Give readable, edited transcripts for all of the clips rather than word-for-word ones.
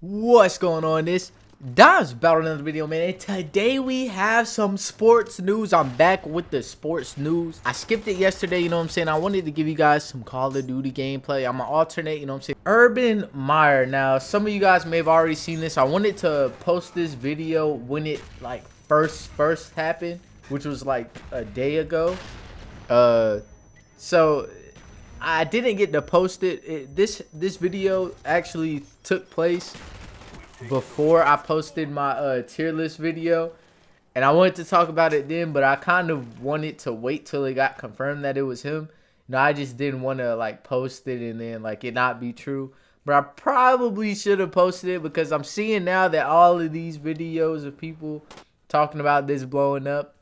What's going on? This Dom's about another video, man. And today we have some sports news. I'm back with the sports news. I skipped it yesterday, you know what I'm saying? I wanted to give you guys some Call of Duty gameplay. I'm gonna alternate, you know what I'm saying? Urban Meyer. Now, some of you guys may have already seen this. I wanted to post this video when it like first happened, which was like a day ago. So I didn't get to post it. This video actually took place before I posted my tier list video, and I wanted to talk about it then, but I kind of wanted to wait till it got confirmed that it was him. No, I just didn't want to like post it and then like it not be true. But I probably should have posted it because I'm seeing now that all of these videos of people talking about this blowing up.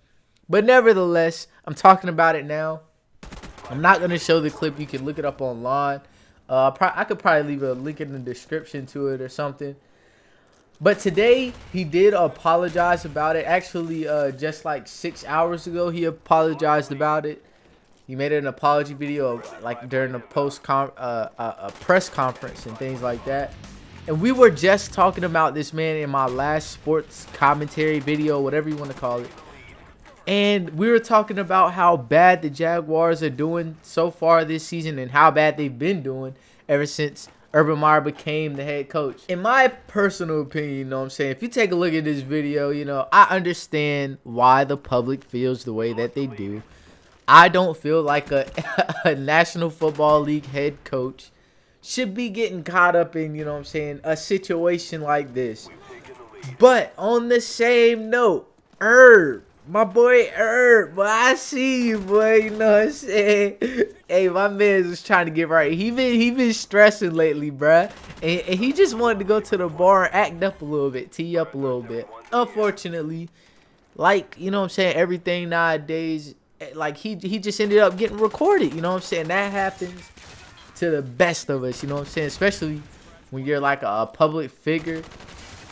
But nevertheless, I'm talking about it now. I'm not going to show the clip. You can look it up online. I could probably leave a link in the description to it or something. But today, he did apologize about it. Actually, just like 6 hours ago, he apologized about it. He made an apology video like during a press conference and things like that. And we were just talking about this man in my last sports commentary video, whatever you want to call it. And we were talking about how bad the Jaguars are doing so far this season and how bad they've been doing ever since Urban Meyer became the head coach. In my personal opinion, you know what I'm saying, if you take a look at this video, you know, I understand why the public feels the way that they do. I don't feel like a National Football League head coach should be getting caught up in, you know what I'm saying, a situation like this. But on the same note, my boy Herb, boy, I see you, boy. You know what I'm saying? Hey, my man is trying to get right. He been stressing lately, bruh. And he just wanted to go to the bar and act up a little bit, tee up a little bit. Unfortunately, like, you know what I'm saying, everything nowadays, like, he just ended up getting recorded. You know what I'm saying? That happens to the best of us, you know what I'm saying? Especially when you're like a public figure.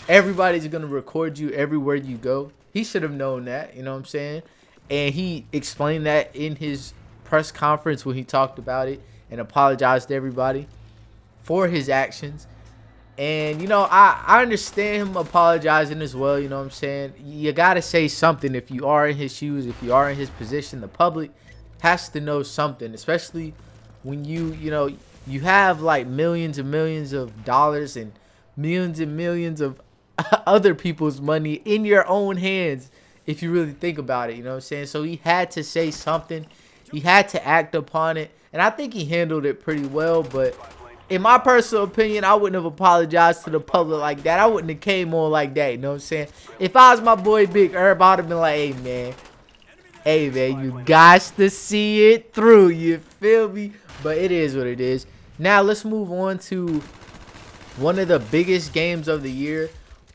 Everybody's going to record you everywhere you go. He should have known that, you know what I'm saying? And he explained that in his press conference when he talked about it and apologized to everybody for his actions. And, you know, I understand him apologizing as well, you know what I'm saying? You got to say something if you are in his shoes, if you are in his position. The public has to know something, especially when you know, you have like millions and millions of dollars and millions of other people's money in your own hands, if you really think about it, you know what I'm saying? So he had to say something. He had to act upon it, and I think he handled it pretty well. But in my personal opinion, I wouldn't have apologized to the public like that. I wouldn't have came on like that, you know what I'm saying? If I was my boy Big Herb, I'd have been like, hey man, you got to see it through, you feel me? But it is what it is. Now let's move on to one of the biggest games of the year.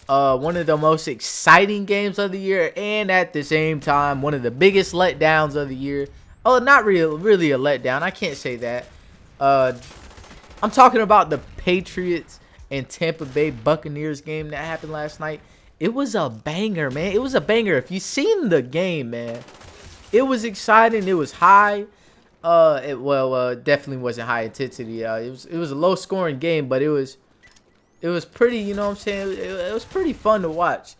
One of the most exciting games of the year, and at the same time, one of the biggest letdowns of the year. Oh, not really a letdown. I can't say that. I'm talking about the Patriots and Tampa Bay Buccaneers game that happened last night. It was a banger, man. It was a banger. If you seen the game, man, it was exciting. It was high. It definitely wasn't high intensity. It was a low scoring game, but it was pretty, you know what I'm saying? It was pretty fun to watch.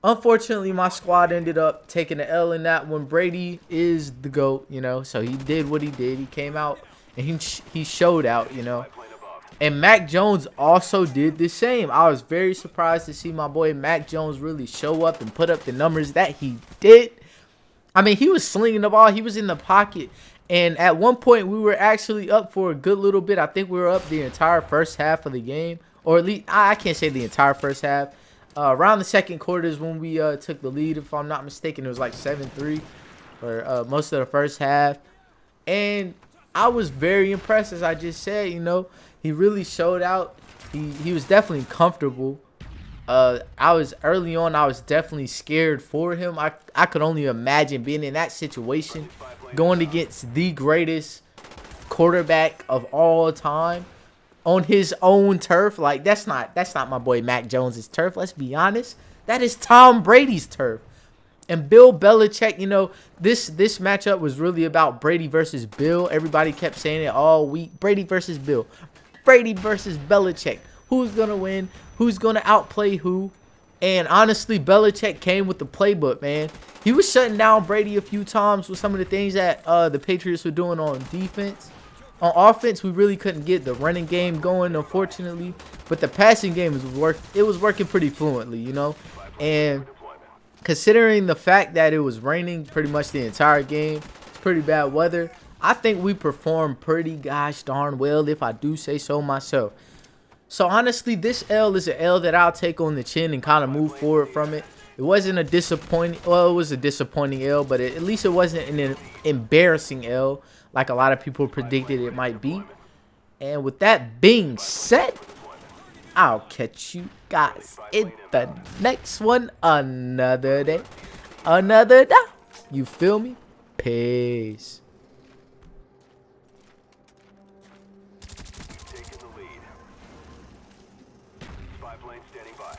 Unfortunately, my squad ended up taking the L in that one. Brady is the GOAT, you know, so he did what he did. He came out and he showed out, you know. And Mac Jones also did the same. I was very surprised to see my boy Mac Jones really show up and put up the numbers that he did. I mean, he was slinging the ball. He was in the pocket. And at one point, we were actually up for a good little bit. I think we were up the entire first half of the game. Or at least, I can't say the entire first half. Around the second quarter is when we took the lead. If I'm not mistaken, it was like 7-3 for most of the first half. And I was very impressed, as I just said. You know, he really showed out. He was definitely comfortable. Early on, I was definitely scared for him. I could only imagine being in that situation, going against the greatest quarterback of all time on his own turf. Like, that's not my boy Mac Jones's turf. Let's be honest. That is Tom Brady's turf. And Bill Belichick, you know, this matchup was really about Brady versus Bill. Everybody kept saying it all week. Brady versus Bill. Brady versus Belichick. who's gonna win, who's gonna outplay who. And honestly, Belichick came with the playbook, man. He was shutting down Brady a few times with some of the things that the Patriots were doing on defense. On offense, we really couldn't get the running game going, unfortunately. But the passing game was working pretty fluently, you know. And considering the fact that it was raining pretty much the entire game, it's pretty bad weather, I think we performed pretty gosh darn well, if I do say so myself. So honestly, this L is an L that I'll take on the chin and kind of move forward from it. It wasn't a disappointing, well, it was a disappointing L, but at least it wasn't an embarrassing L like a lot of people predicted it might be. And with that being said, I'll catch you guys in the next one. Another day, another day. You feel me? Peace. Taking the lead. Spy plane standing by.